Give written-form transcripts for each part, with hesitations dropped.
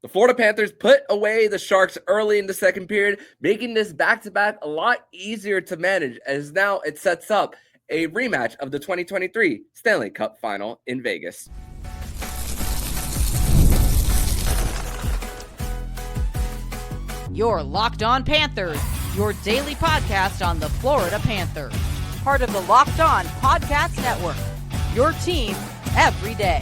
The Florida Panthers put away the Sharks early in the second period, making this back-to-back a lot easier to manage, as now it sets up a rematch of the 2023 Stanley Cup Final in Vegas. You're Locked On Panthers, your daily podcast on the Florida Panthers. Part of the Locked On Podcast Network, your team every day.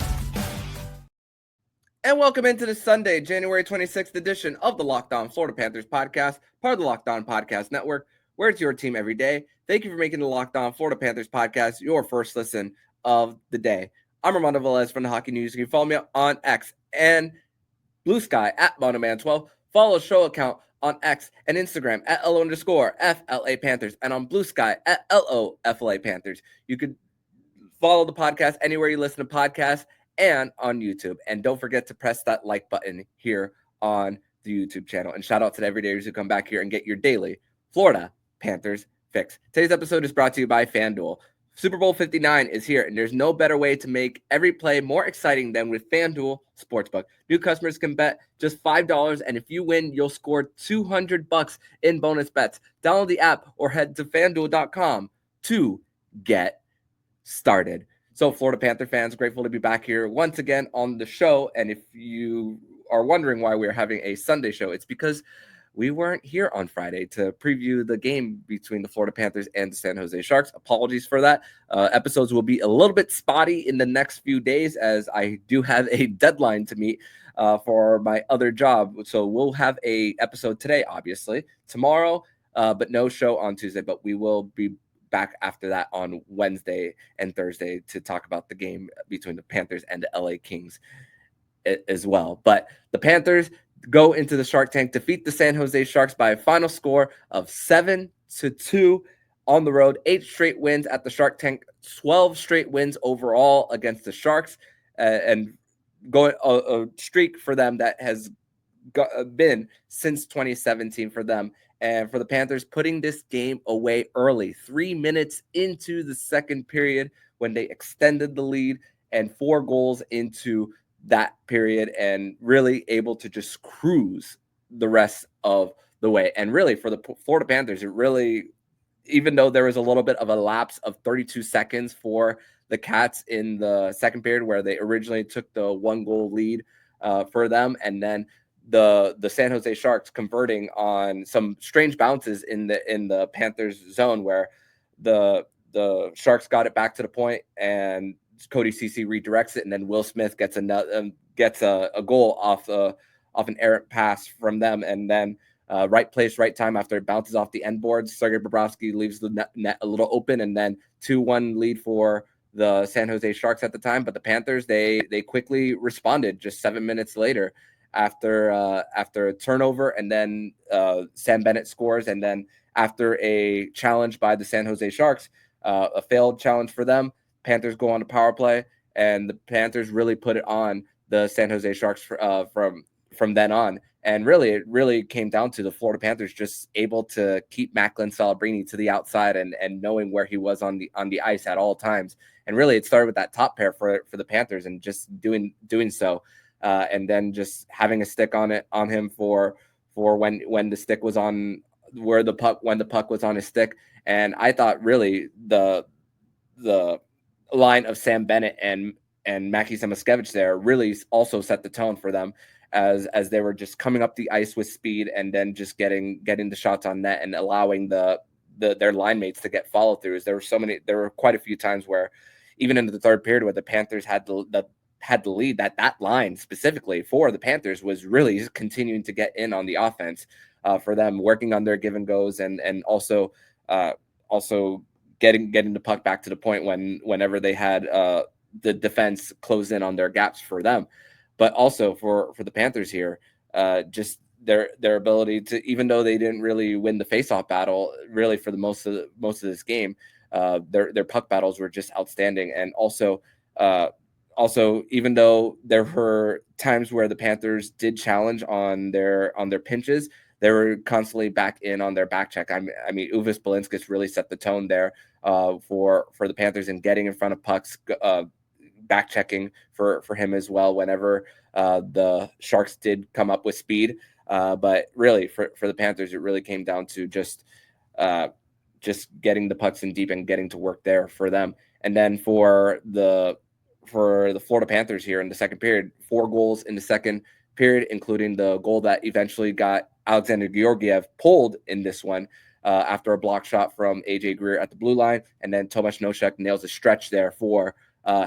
And welcome into the Sunday, January 26th edition of the Locked On Florida Panthers podcast, part of the Locked On Podcast Network, where it's your team every day. Thank you for making the Locked On Florida Panthers podcast your first listen of the day. I'm Armando Velez from the Hockey News. You can follow me on X and Blue Sky at Monoman12. Follow the show account on X and Instagram at @LO_FLA Panthers and on Blue Sky at LOFLA Panthers. You could follow the podcast anywhere you listen to podcasts and on YouTube. And don't forget to press that like button here on the YouTube channel. And shout out to the everydayers who come back here and get your daily Florida Panthers fix. Today's episode is brought to you by FanDuel. Super Bowl 59 is here, and there's no better way to make every play more exciting than with FanDuel Sportsbook. New customers can bet just $5, and if you win, you'll score $200 in bonus bets. Download the app or head to FanDuel.com to get started. So, Florida Panther fans, grateful to be back here once again on the show. And if you are wondering why we're having a Sunday show, it's because we weren't here on Friday to preview the game between the Florida Panthers and the San Jose Sharks. Apologies for that. Episodes will be a little bit spotty in the next few days as I do have a deadline to meet for my other job. So we'll have a episode today, obviously, tomorrow, but no show on Tuesday. But we will be back after that on Wednesday and Thursday to talk about the game between the Panthers and the LA Kings as well. But the Panthers go into the Shark Tank, defeat the San Jose Sharks by a final score of 7-2 on the road. 8 straight wins at the Shark Tank, 12 straight wins overall against the Sharks, and going a streak for them that has been since 2017 for them. And for the Panthers, putting this game away early, 3 minutes into the second period when they extended the lead, and 4 goals into that period, and really able to just cruise the rest of the way. And really for the Florida Panthers, it really, even though there was a little bit of a lapse of 32 seconds for the Cats in the second period where they originally took the 1-goal lead for them, and then the San Jose Sharks converting on some strange bounces in the Panthers zone where the Sharks got it back to the point and Cody Ceci redirects it, and then Will Smith gets a goal off an errant pass from them, and then right place, right time after it bounces off the end boards. Sergei Bobrovsky leaves the net a little open, and then 2-1 lead for the San Jose Sharks at the time. But the Panthers, they quickly responded just 7 minutes later after a turnover, and then Sam Bennett scores, and then after a challenge by the San Jose Sharks, a failed challenge for them, Panthers go on a power play, and the Panthers really put it on the San Jose Sharks from then on. And really, it really came down to the Florida Panthers just able to keep Macklin Celebrini to the outside and knowing where he was on the ice at all times. And really, it started with that top pair for the Panthers and just doing so, and then just having a stick on him for when the stick was on when the puck was on his stick. And I thought really the line of Sam Bennett and Mackie Samoskevich there really also set the tone for them as they were just coming up the ice with speed and then just getting the shots on net and allowing their line mates to get follow throughs. There were quite a few times where even in the third period where the Panthers had the lead, that line specifically for the Panthers was really continuing to get in on the offense for them, working on their give and goes and also getting the puck back to the point whenever they had the defense close in on their gaps for them. But also for the Panthers here, just their ability to, even though they didn't really win the faceoff battle really for the most of this game, their puck battles were just outstanding. And also even though there were times where the Panthers did challenge on their pinches, they were constantly back in on their back check. I mean, Uvis Balinskis really set the tone there for the Panthers in getting in front of pucks, back checking for him as well whenever the Sharks did come up with speed. But really, for the Panthers, it really came down to just getting the pucks in deep and getting to work there for them. And then for the Florida Panthers here in the second period, 4 goals in the second period, including the goal that eventually got Alexander Georgiev pulled in this one after a block shot from AJ Greer at the blue line. And then Tomas Nosek nails a stretch there for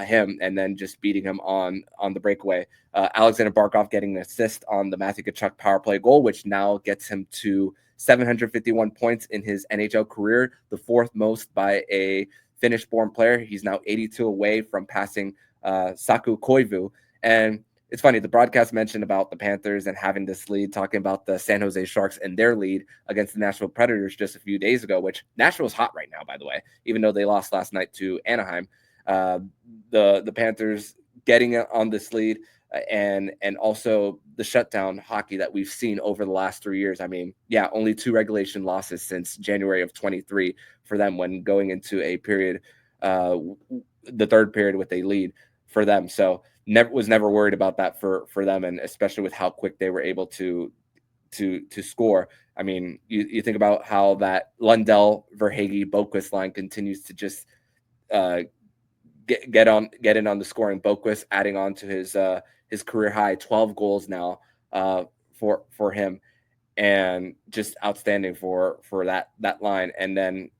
him, and then just beating him on the breakaway. Alexander Barkov getting an assist on the Matthew Tkachuk power play goal, which now gets him to 751 points in his NHL career, the 4th most by a Finnish-born player. He's now 82 away from passing Saku Koivu. And it's funny, the broadcast mentioned about the Panthers and having this lead, talking about the San Jose Sharks and their lead against the Nashville Predators just a few days ago, which Nashville's hot right now, by the way, even though they lost last night to Anaheim. The Panthers getting on this lead, and also the shutdown hockey that we've seen over the last 3 years. I mean, yeah, only 2 regulation losses since January of 23 for them when going into a period, the third period with a lead for them. So never worried about that for them, and especially with how quick they were able to score. I mean, you think about how that Lundell, Verhaeghe, Boquist line continues to just get in on the scoring. Boquist adding on to his career high 12 goals now for him, and just outstanding for that line. And then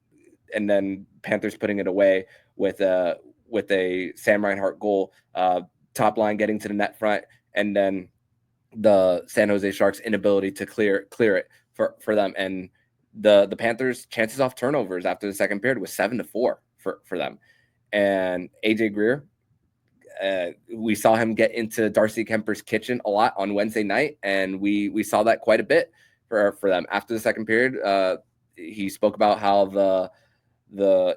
Panthers putting it away with a Sam Reinhart goal, top line getting to the net front, and then the San Jose Sharks inability to clear it for them. And the Panthers chances off turnovers after the second period was 7-4 for them. And AJ Greer, we saw him get into Darcy Kemper's kitchen a lot on Wednesday night, and we saw that quite a bit for them after the second period. He spoke about how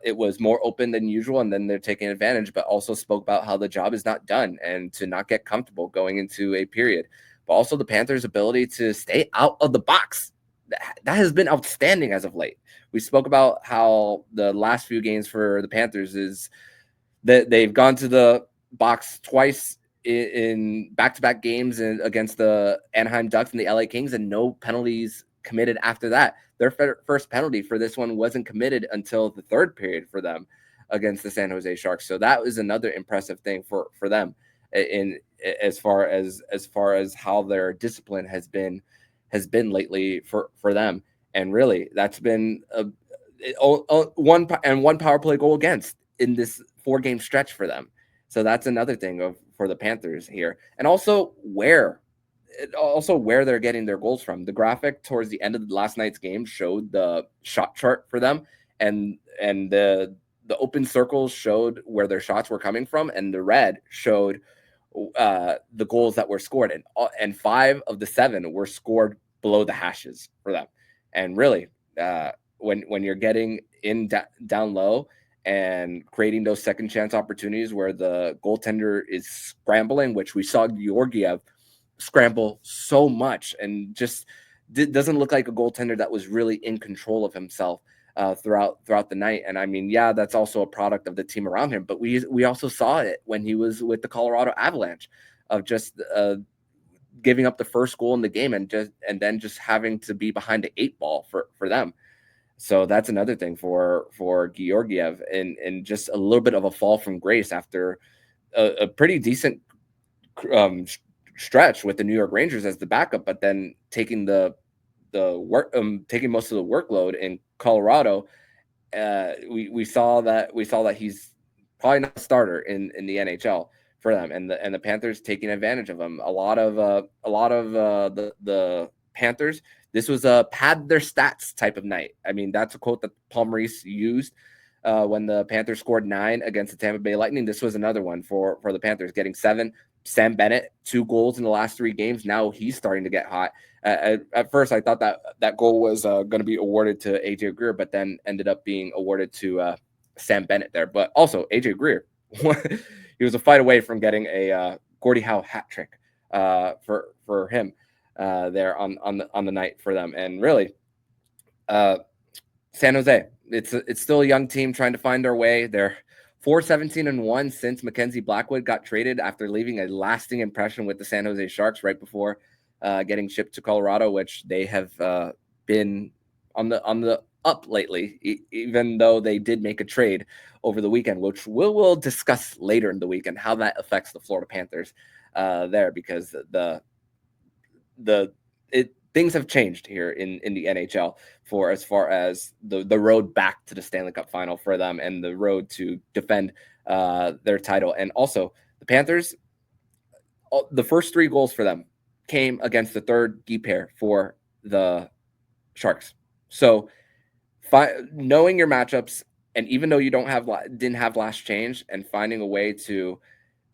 it was more open than usual, and then they're taking advantage, but also spoke about how the job is not done and to not get comfortable going into a period. But also the Panthers' ability to stay out of the box, that has been outstanding as of late. We spoke about how the last few games for the Panthers is that they've gone to the box twice in back-to-back games and against the Anaheim Ducks and the LA Kings, and no penalties committed after that. Their first penalty for this one wasn't committed until the third period for them against the San Jose Sharks. So that was another impressive thing for them in as far as how their discipline has been lately for them. And really, that's been one power play goal against in this 4-game stretch for them. So that's another thing for the Panthers here, and also where they're getting their goals from. The graphic towards the end of last night's game showed the shot chart for them, and the open circles showed where their shots were coming from, and the red showed the goals that were scored, and 5 of the 7 were scored below the hashes for them. And really, when you're getting in down low and creating those second chance opportunities where the goaltender is scrambling, which we saw Georgiev scramble so much, and just doesn't look like a goaltender that was really in control of himself throughout the night. And I mean, yeah, that's also a product of the team around him, but we also saw it when he was with the Colorado Avalanche, of just giving up the first goal in the game and then just having to be behind the 8 ball for them. So that's another thing for Georgiev, and just a little bit of a fall from grace after a pretty decent stretch with the New York Rangers as the backup, but then taking taking most of the workload in Colorado. We saw that he's probably not a starter in the NHL for them, and the Panthers taking advantage of him. A lot of the Panthers, this was a pad their stats type of night. I mean, that's a quote that Paul Maurice used when the Panthers scored 9 against the Tampa Bay Lightning. This was another one for the Panthers, getting 7. Sam Bennett, 2 goals in the last 3 games. Now he's starting to get hot. At first, I thought that goal was going to be awarded to AJ Greer, but then ended up being awarded to Sam Bennett there. But also AJ Greer, he was a fight away from getting a Gordie Howe hat trick for him there on the night for them. And really, San Jose, it's still a young team trying to find their way. They're 4-17-1 since Mackenzie Blackwood got traded after leaving a lasting impression with the San Jose Sharks right before getting shipped to Colorado, which they have been on the up lately, even though they did make a trade over the weekend, which we'll discuss later in the weekend, how that affects the Florida Panthers there, because things have changed here in the NHL for as far as the road back to the Stanley Cup final for them and the road to defend their title. And also the Panthers, the first 3 goals for them came against the third D pair for the Sharks. So knowing your matchups, and even though you didn't have last change, and finding a way to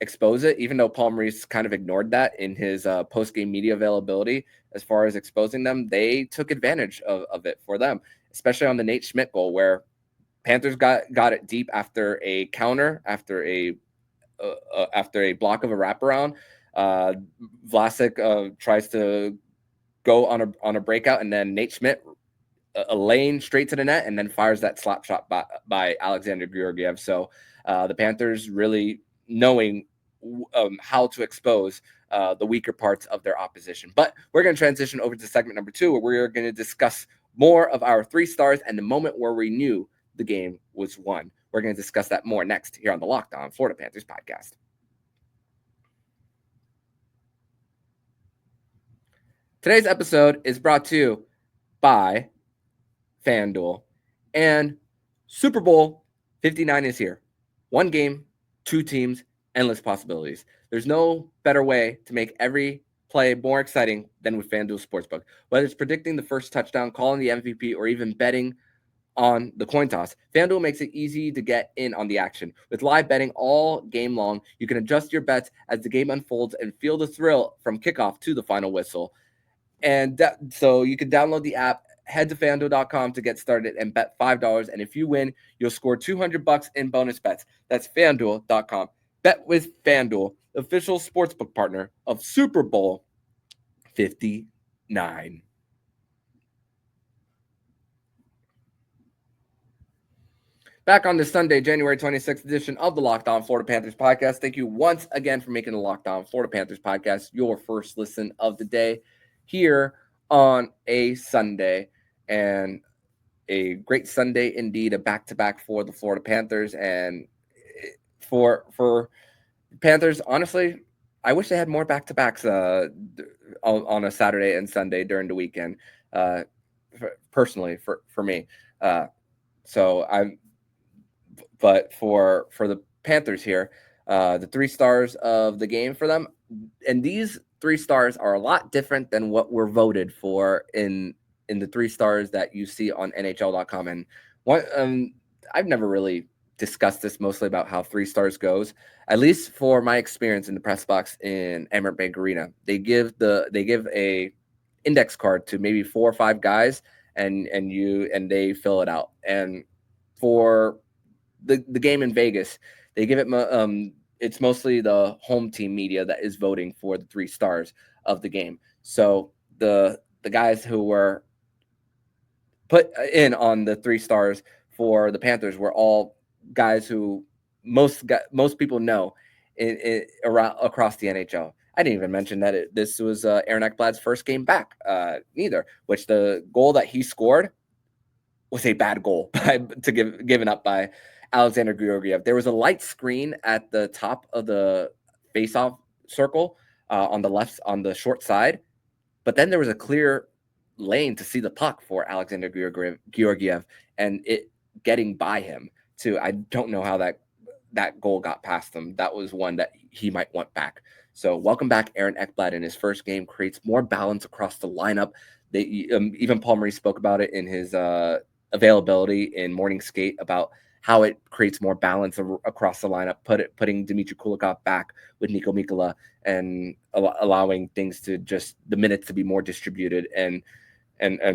expose it, even though Paul Maurice kind of ignored that in his post-game media availability as far as exposing them, they took advantage of it for them, especially on the Nate Schmidt goal, where Panthers got it deep after a counter, after a block of a wraparound. Vlasic tries to go on a breakout, and then Nate Schmidt a lane straight to the net, and then fires that slap shot by Alexander Georgiev. So the Panthers really knowing how to expose the weaker parts of their opposition. But we're going to transition over to segment number 2, where we're going to discuss more of our 3 stars and the moment where we knew the game was won. We're going to discuss that more next here on the Locked On Florida Panthers podcast. Today's episode is brought to you by FanDuel, and Super Bowl 59 is here. 1 game, 2 teams, endless possibilities. There's no better way to make every play more exciting than with FanDuel Sportsbook. Whether it's predicting the first touchdown, calling the MVP, or even betting on the coin toss, FanDuel makes it easy to get in on the action. With live betting all game long, you can adjust your bets as the game unfolds and feel the thrill from kickoff to the final whistle. And so you can download the app, head to FanDuel.com to get started, and bet $5. And if you win, you'll score $200 in bonus bets. That's FanDuel.com. Bet with FanDuel, official sportsbook partner of Super Bowl 59. Back on the Sunday, January 26th edition of the Locked On Florida Panthers podcast. Thank you once again for making the Locked On Florida Panthers podcast your first listen of the day here on a Sunday. And a great Sunday indeed, a back-to-back for the Florida Panthers. And for Panthers, honestly, I wish they had more back-to-backs on a Saturday and Sunday during the weekend, personally, for me. But for the Panthers here, the 3 stars of the game for them, and these 3 stars are a lot different than what were voted for in the 3 stars that you see on NHL.com. And I've never really discussed this mostly about how 3 stars goes, at least for my experience in the press box in Emirates Bank Arena. They give a index card to maybe 4 or 5 guys, and they fill it out. And for the game in Vegas, they give it it's mostly the home team media that is voting for the 3 stars of the game. So the guys who were put in on the 3 stars for the Panthers were all guys who most people know around across the NHL. I didn't even mention that this was Aaron Ekblad's first game back, neither. Which the goal that he scored was a bad goal given up by Alexander Georgiev. There was a light screen at the top of the face-off circle on the short side, but then there was a clear lane to see the puck for Alexander Georgiev, and it getting by him too. I don't know how that goal got past him. That was one that he might want back. So welcome back, Aaron Ekblad in his first game. Creates more balance across the lineup. Even Paul Maurice spoke about it in his availability in Morning Skate about how it creates more balance across the lineup, putting Dmitry Kulikov back with Niko Mikkola, and allowing things to just the minutes to be more distributed. And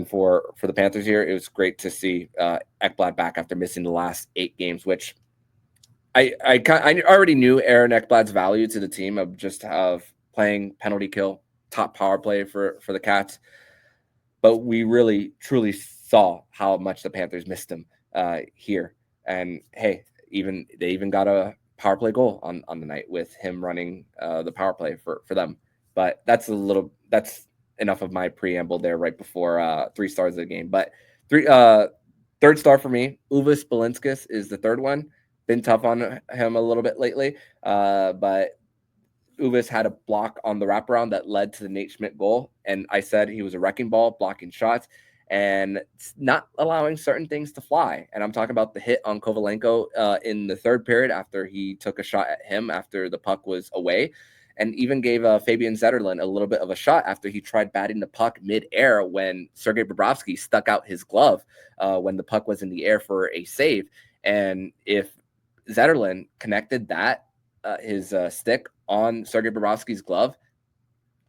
for the Panthers here, it was great to see Ekblad back after missing the last 8 games, which I already knew Aaron Ekblad's value to the team of playing penalty kill, top power play for the Cats. But we really, truly saw how much the Panthers missed him here. And hey, They even got a power play goal on the night with him running the power play for them. But that's enough of my preamble there right before 3 stars of the game. But third star for me, Uvis Belinskis is the third one. Been tough on him a little bit lately, but Uvis had a block on the wraparound that led to the Nate Schmidt goal. And I said he was a wrecking ball, blocking shots and not allowing certain things to fly. And I'm talking about the hit on Kovalenko in the third period after he took a shot at him after the puck was away. And even gave Fabian Zetterlund a little bit of a shot after he tried batting the puck mid-air when Sergei Bobrovsky stuck out his glove when the puck was in the air for a save. And if Zetterlund connected that, his stick on Sergei Bobrovsky's glove,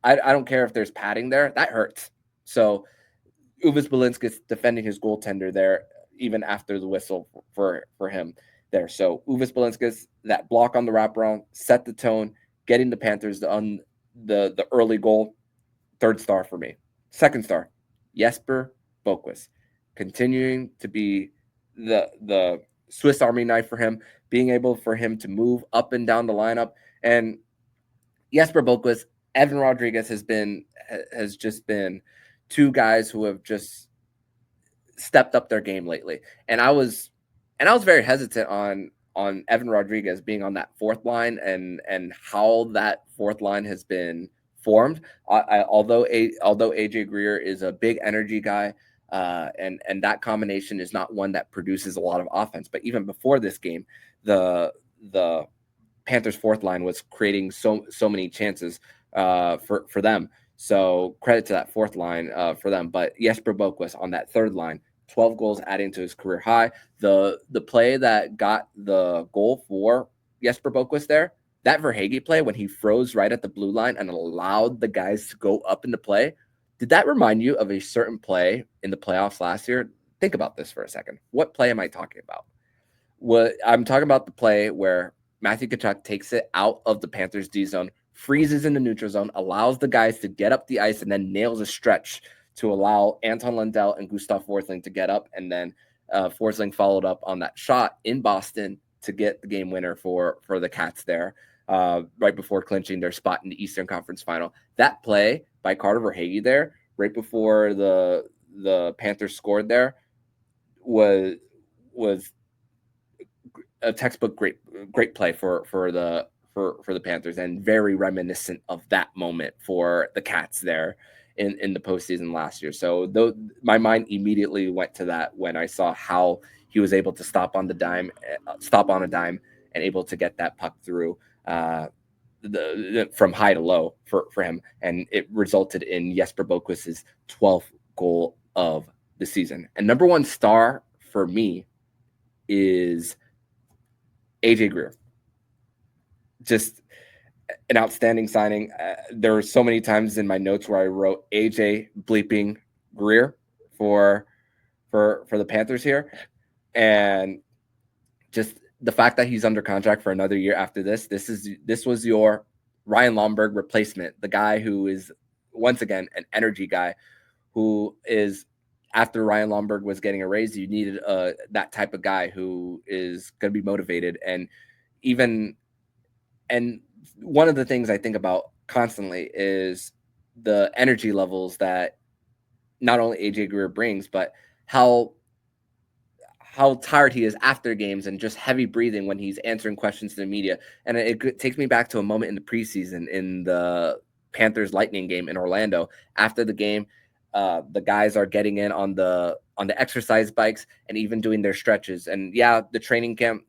I don't care if there's padding there, that hurts. So Uvis Belinskis defending his goaltender there, even after the whistle for him there. So Uvis Belinskis, that block on the wraparound, set the tone, getting the Panthers on the early goal. Third star for me. Second star, Jesper Boquist, continuing to be the Swiss Army knife for him, being able for him to move up and down the lineup. And Jesper Boquist, Evan Rodriguez has just been two guys who have just stepped up their game lately. And I was very hesitant on Evan Rodriguez being on that fourth line and how that fourth line has been formed. Although AJ Greer is a big energy guy, and that combination is not one that produces a lot of offense. But even before this game, the Panthers fourth line was creating so many chances for them. So credit to that fourth line for them. But Jesper Boquist on that third line, 12 goals adding to his career high. The play that got the goal for Jesper Boquist there, that Verhaeghe play when he froze right at the blue line and allowed the guys to go up into play, did that remind you of a certain play in the playoffs last year? Think about this for a second. What play am I talking about? I'm talking about the play where Matthew Tkachuk takes it out of the Panthers D zone, freezes in the neutral zone, allows the guys to get up the ice, and then nails a stretch to allow Anton Lundell and Gustav Forsling to get up. And then Forsling followed up on that shot in Boston to get the game winner for the Cats there right before clinching their spot in the Eastern Conference Final. That play by Carter Verhaeghe there, right before the Panthers scored there, was a textbook great play for the Panthers, and very reminiscent of that moment for the Cats there in the postseason last year. So my mind immediately went to that when I saw how he was able to stop on a dime and able to get that puck through from high to low for him, and it resulted in Jesper Boquist's 12th goal of the season. And number one star for me is AJ Greer. Just an outstanding signing. There were so many times in my notes where I wrote AJ bleeping Greer for the Panthers here, and just the fact that he's under contract for another year after this was your Ryan Lomberg replacement, the guy who is once again an energy guy, who is, after Ryan Lomberg was getting a raise, you needed that type of guy who is going to be motivated. And one of the things I think about constantly is the energy levels that not only AJ Greer brings, but how tired he is after games and just heavy breathing when he's answering questions to the media. And it takes me back to a moment in the preseason in the Panthers Lightning game in Orlando. After the game, the guys are getting in on the exercise bikes and even doing their stretches. And yeah, the training camp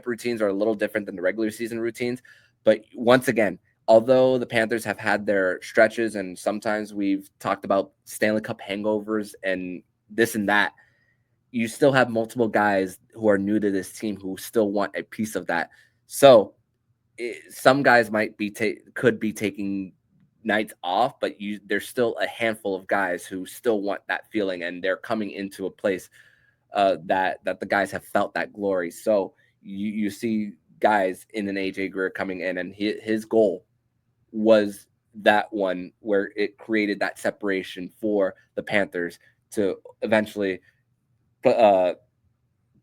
routines are a little different than the regular season routines. But once again, although the Panthers have had their stretches, and sometimes we've talked about Stanley Cup hangovers and this and that, you still have multiple guys who are new to this team who still want a piece of that. So some guys could be taking nights off, but there's still a handful of guys who still want that feeling, and they're coming into a place that the guys have felt that glory. So you see guys in an AJ Greer coming in, and his goal was that one where it created that separation for the Panthers to eventually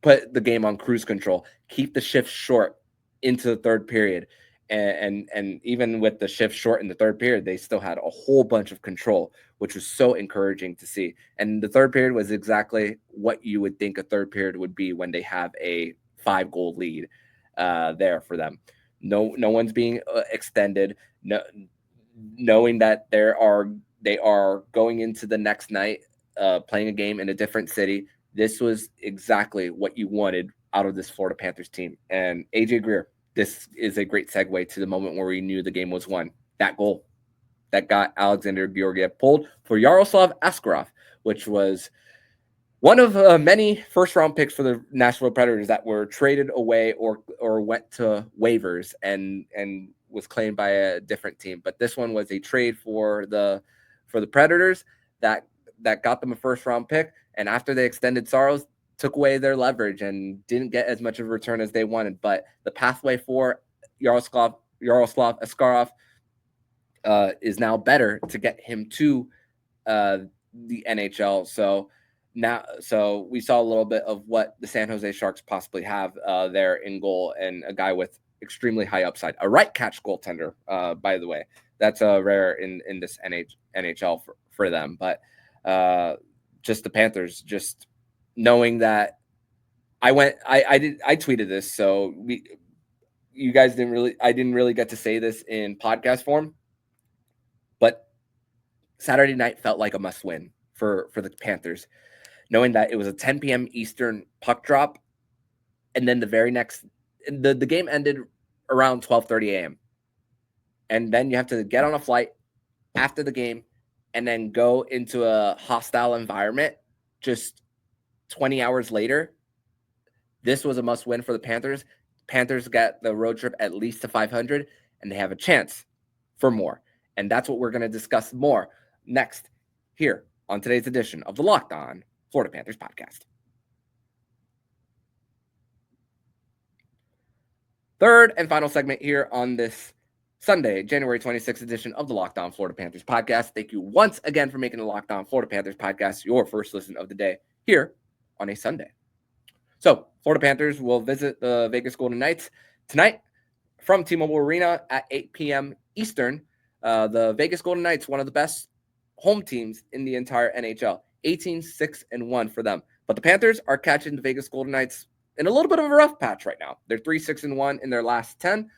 put the game on cruise control, keep the shift short into the third period. And even with the shift short in the third period, they still had a whole bunch of control, which was so encouraging to see. And the third period was exactly what you would think a third period would be when they have a 5-goal lead there for them. No one's being extended. Knowing that they are going into the next night playing a game in a different city. This was exactly what you wanted out of this Florida Panthers team. And AJ Greer, this is a great segue to the moment where we knew the game was won. That goal that got Alexander Georgiev pulled for Yaroslav Askarov, which was one of many first-round picks for the Nashville Predators that were traded away or went to waivers and was claimed by a different team. But this one was a trade for the Predators that got them a first-round pick. And after they extended Saros, took away their leverage and didn't get as much of a return as they wanted. But the pathway for Yaroslav Askarov is now better to get him to the NHL. So we saw a little bit of what the San Jose Sharks possibly have there in goal, and a guy with extremely high upside, a right catch goaltender, by the way. That's rare in this NHL for them. But just the Panthers, just knowing that I tweeted this, so you guys I didn't really get to say this in podcast form, but Saturday night felt like a must win for the Panthers, knowing that it was a 10 p.m. Eastern puck drop, and then the very next the game ended around 12:30 a.m. and then you have to get on a flight after the game and then go into a hostile environment just 20 hours later. This was a must win for the Panthers. Panthers got the road trip at least to 500, and they have a chance for more. And that's what we're going to discuss more next here on today's edition of the Locked On Florida Panthers podcast. Third and final segment here on this Sunday, January 26th edition of the Locked On Florida Panthers podcast. Thank you once again for making the Locked On Florida Panthers podcast your first listen of the day here on a Sunday. So, Florida Panthers will visit the Vegas Golden Knights tonight from T-Mobile Arena at 8 p.m. Eastern. The Vegas Golden Knights, one of the best home teams in the entire NHL, 18-6-1 for them. But the Panthers are catching the Vegas Golden Knights in a little bit of a rough patch right now. They're 3-6-1 in their last 10.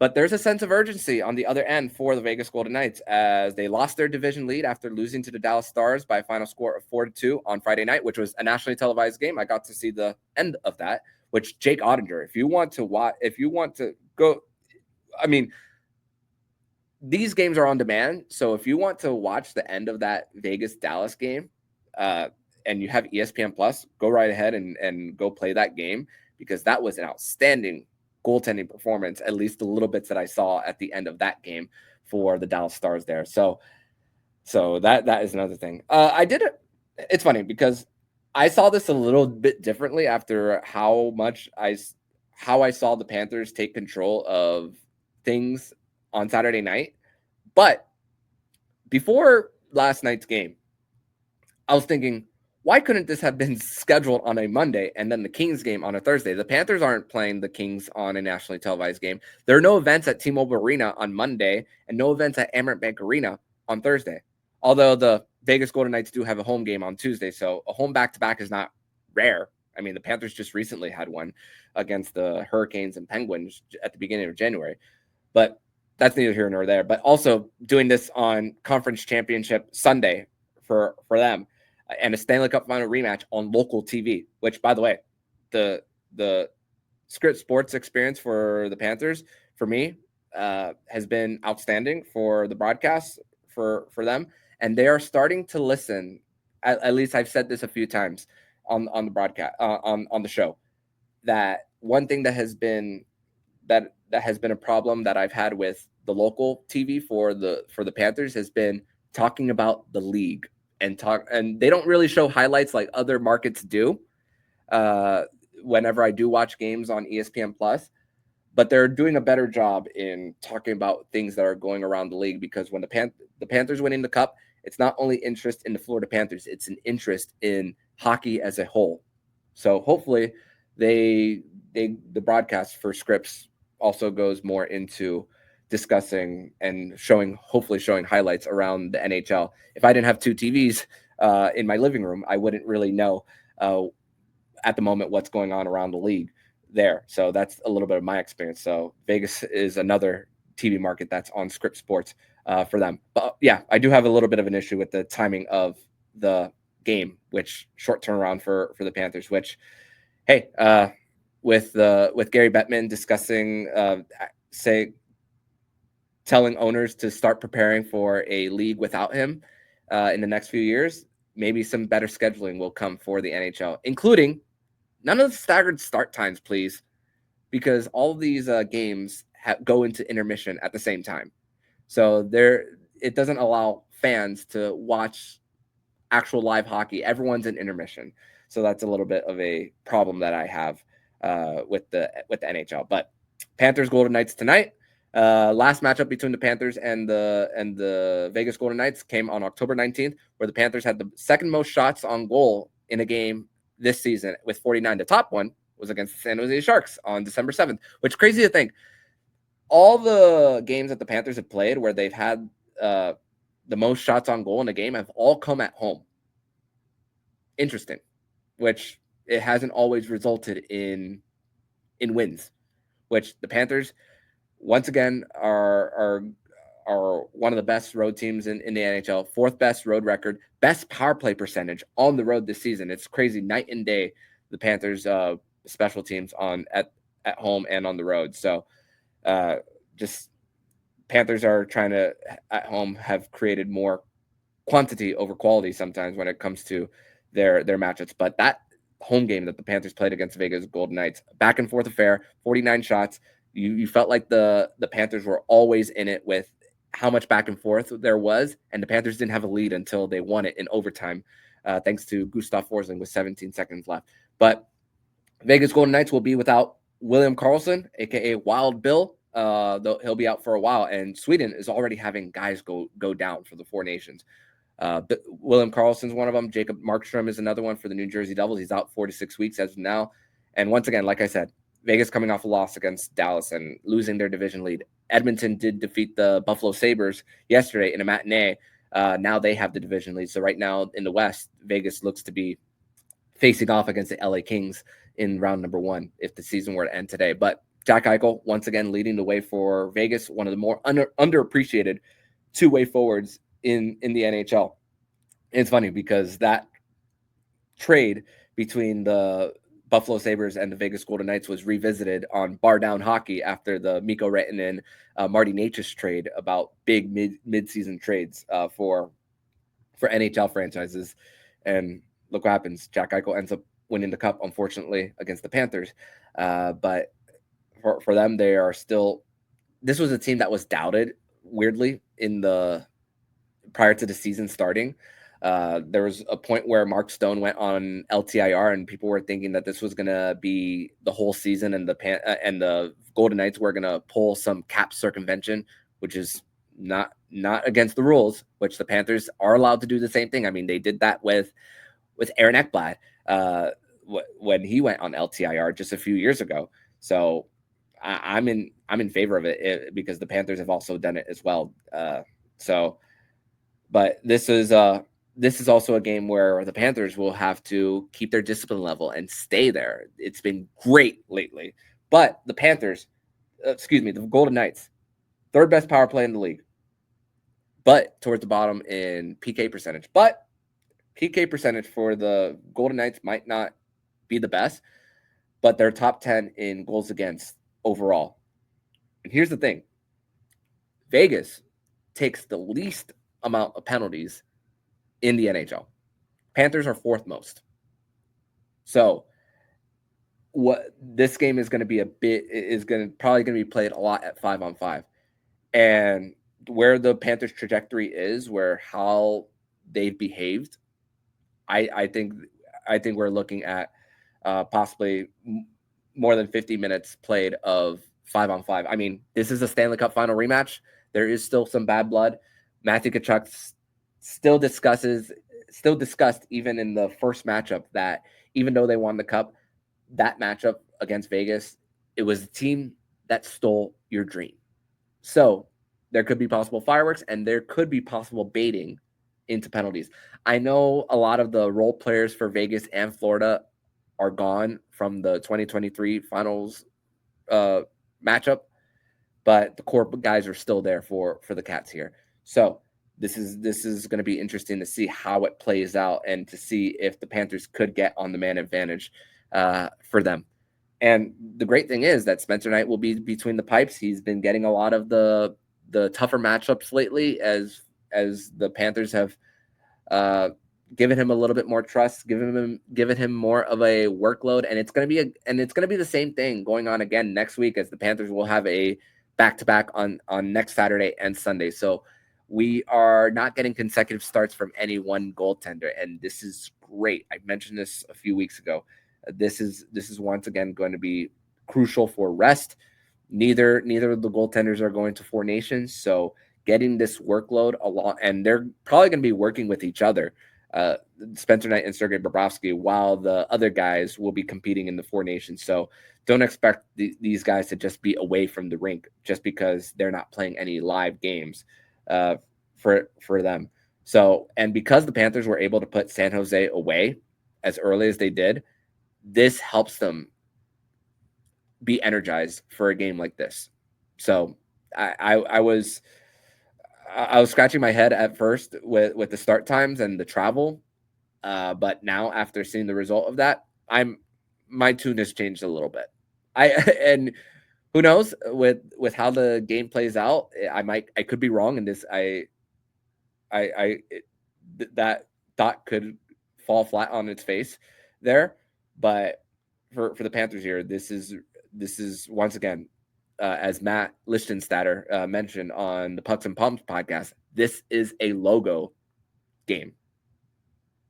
But there's a sense of urgency on the other end for the Vegas Golden Knights as they lost their division lead after losing to the Dallas Stars by a final score of 4-2 on Friday night, which was a nationally televised game. I got to see the end of that, which Jake Ottinger, if you want to go, I mean, these games are on demand. So if you want to watch the end of that Vegas Dallas game, and you have ESPN Plus, go right ahead and go play that game, because that was an outstanding goaltending performance, at least the little bits that I saw at the end of that game for the Dallas Stars there. So that is another thing. It's funny because I saw this a little bit differently after how I saw the Panthers take control of things on Saturday night. But before last night's game, I was thinking, why couldn't this have been scheduled on a Monday and then the Kings game on a Thursday? The Panthers aren't playing the Kings on a nationally televised game. There are no events at T-Mobile Arena on Monday and no events at Amerant Bank Arena on Thursday. Although the Vegas Golden Knights do have a home game on Tuesday, so a home back-to-back is not rare. I mean, the Panthers just recently had one against the Hurricanes and Penguins at the beginning of January. But that's neither here nor there. But also doing this on Conference Championship Sunday for them, and a Stanley Cup final rematch on local TV, which, by the way, the Script Sports experience for the Panthers, for me, has been outstanding for the broadcast for them. And they are starting to listen. At least I've said this a few times on the broadcast, on the show, that one thing that has been a problem that I've had with the local TV for the Panthers has been talking about the league. And they don't really show highlights like other markets do whenever I do watch games on ESPN Plus, but they're doing a better job in talking about things that are going around the league, because when the Panthers winning the cup, it's not only interest in the Florida Panthers, it's an interest in hockey as a whole. So hopefully the broadcast for Scripps also goes more into discussing and hopefully showing highlights around the NHL. If I didn't have two TVs in my living room, I wouldn't really know at the moment what's going on around the league there. So that's a little bit of my experience. So Vegas is another TV market that's on Scripps Sports for them. But yeah, I do have a little bit of an issue with the timing of the game, which short turnaround for the Panthers, which, hey, with Gary Bettman discussing, telling owners to start preparing for a league without him in the next few years, maybe some better scheduling will come for the NHL, including none of the staggered start times, please, because all of these games go into intermission at the same time. So it doesn't allow fans to watch actual live hockey. Everyone's in intermission. So that's a little bit of a problem that I have with the NHL. But Panthers Golden Knights tonight. Last matchup between the Panthers and the Vegas Golden Knights came on October 19th, where the Panthers had the second most shots on goal in a game this season with 49. The top one was against the San Jose Sharks on December 7th, which is crazy to think. All the games that the Panthers have played where they've had the most shots on goal in a game have all come at home. Interesting, which it hasn't always resulted in wins, which the Panthers once again are one of the best road teams in the NHL, fourth best road record, best power play percentage on the road this season. It's crazy, night and day, the Panthers special teams at home and on the road. So just Panthers are trying to at home have created more quantity over quality sometimes when it comes to their matchups. But that home game that the Panthers played against Vegas Golden Knights, back and forth affair, 49 shots. You felt like the Panthers were always in it with how much back and forth there was, and the Panthers didn't have a lead until they won it in overtime, thanks to Gustav Forsling with 17 seconds left. But Vegas Golden Knights will be without William Karlsson, aka Wild Bill. He'll be out for a while, and Sweden is already having guys go down for the Four Nations. William Karlsson's one of them. Jacob Markstrom is another one for the New Jersey Devils. He's out 4 to 6 weeks as of now. And once again, like I said, Vegas coming off a loss against Dallas and losing their division lead. Edmonton did defeat the Buffalo Sabres yesterday in a matinee. Now they have the division lead. So right now in the West, Vegas looks to be facing off against the LA Kings in round number 1 if the season were to end today. But Jack Eichel, once again, leading the way for Vegas, one of the more underappreciated two-way forwards in the NHL. It's funny because that trade between the Buffalo Sabres and the Vegas Golden Knights was revisited on Bar Down Hockey after the Mikko Rantanen, Marty Necas trade about big mid-season trades for NHL franchises. And look what happens. Jack Eichel ends up winning the cup, unfortunately, against the Panthers. But for them, they are still – this was a team that was doubted, weirdly, prior to the season starting. There was a point where Mark Stone went on LTIR, and people were thinking that this was going to be the whole season, and the Golden Knights were going to pull some cap circumvention, which is not against the rules, which the Panthers are allowed to do the same thing. I mean, they did that with Aaron Ekblad when he went on LTIR just a few years ago. So I'm in favor of it because the Panthers have also done it as well. But this is also a game where the Panthers will have to keep their discipline level and stay there. It's been great lately. But the the Golden Knights, third best power play in the league, but towards the bottom in PK percentage. But PK percentage for the Golden Knights might not be the best, but they're top 10 in goals against overall. And here's the thing. Vegas takes the least amount of penalties in the NHL. Panthers are fourth most. So what this game is going to be probably going to be played a lot at 5-on-5. And where the Panthers trajectory is, where how they've behaved, I think we're looking at possibly more than 50 minutes played of 5-on-5. I mean, this is a Stanley Cup final rematch. There is still some bad blood. Matthew Tkachuk still discussed even in the first matchup that even though they won the cup, that matchup against Vegas, it was the team that stole your dream. So there could be possible fireworks and there could be possible baiting into penalties. I know a lot of the role players for Vegas and Florida are gone from the 2023 finals matchup, but the core guys are still there for the Cats here. So this is going to be interesting to see how it plays out and to see if the Panthers could get on the man advantage for them. And the great thing is that Spencer Knight will be between the pipes. He's been getting a lot of the tougher matchups lately as the Panthers have given him a little bit more trust, given him more of a workload, and it's going to be the same thing going on again next week, as the Panthers will have a back-to-back on next Saturday and Sunday. So we are not getting consecutive starts from any one goaltender, and this is great. I mentioned this a few weeks ago. This is once again going to be crucial for rest. Neither of the goaltenders are going to Four Nations, so getting this workload along, and they're probably going to be working with each other, Spencer Knight and Sergei Bobrovsky, while the other guys will be competing in the Four Nations. So don't expect these guys to just be away from the rink just because they're not playing any live games for them. So, and because the Panthers were able to put San Jose away as early as they did, this helps them be energized for a game like this. So I was scratching my head at first with the start times and the travel, but now after seeing the result of that, my tune has changed a little bit. And who knows with how the game plays out, I could be wrong in this. That thought could fall flat on its face there, but for the Panthers here, this is once again, as Matt Lichtenstatter mentioned on the Pucks and Pumps podcast, this is a logo game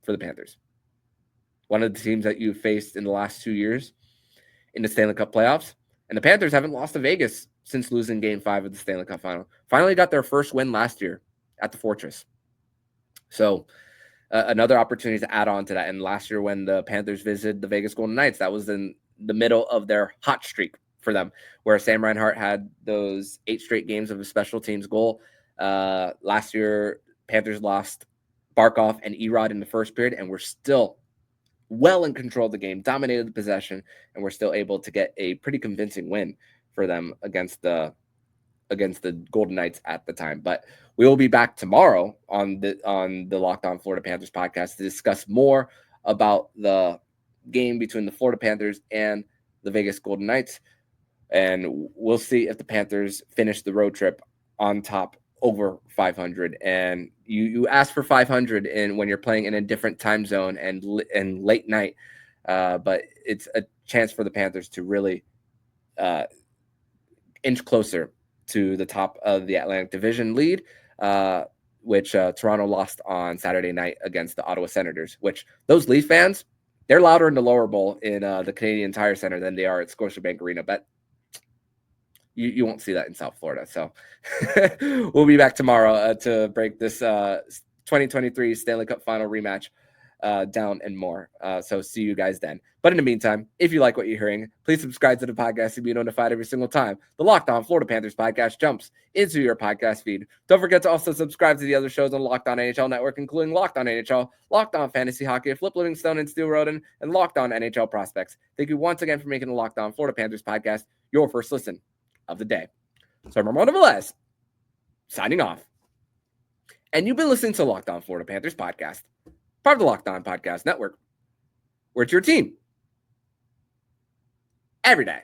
for the Panthers. One of the teams that you faced in the last 2 years in the Stanley Cup playoffs, and the Panthers haven't lost to Vegas since losing Game 5 of the Stanley Cup final. Finally got their first win last year at the Fortress. So another opportunity to add on to that. And last year when the Panthers visited the Vegas Golden Knights, that was in the middle of their hot streak for them, where Sam Reinhart had those 8 straight games of a special teams goal. Last year, Panthers lost Barkov and Erod in the first period, and we're still well in control of the game, dominated the possession, and we're still able to get a pretty convincing win for them against the Golden Knights at the time. But we will be back tomorrow on the Locked On Florida Panthers podcast to discuss more about the game between the Florida Panthers and the Vegas Golden Knights. And we'll see if the Panthers finish the road trip on top over 500. And you ask for 500 when you're playing in a different time zone and late night. But it's a chance for the Panthers to really inch closer to the top of the Atlantic Division lead, which Toronto lost on Saturday night against the Ottawa Senators, which those Leaf fans, they're louder in the lower bowl in the Canadian Tire Center than they are at Scotiabank Arena. But you won't see that in South Florida. So we'll be back tomorrow to break this 2023 Stanley Cup final rematch down and more. So see you guys then. But in the meantime, if you like what you're hearing, please subscribe to the podcast to be notified every single time the Locked On Florida Panthers podcast jumps into your podcast feed. Don't forget to also subscribe to the other shows on Locked On NHL Network, including Locked On NHL, Locked On Fantasy Hockey, Flip Livingstone and Stu Roden, and Locked On NHL Prospects. Thank you once again for making the Locked On Florida Panthers podcast your first listen of the day. So I'm Armando Velez, signing off. And you've been listening to Locked On Florida Panthers podcast, part of the Locked On Podcast Network, where it's your team every day.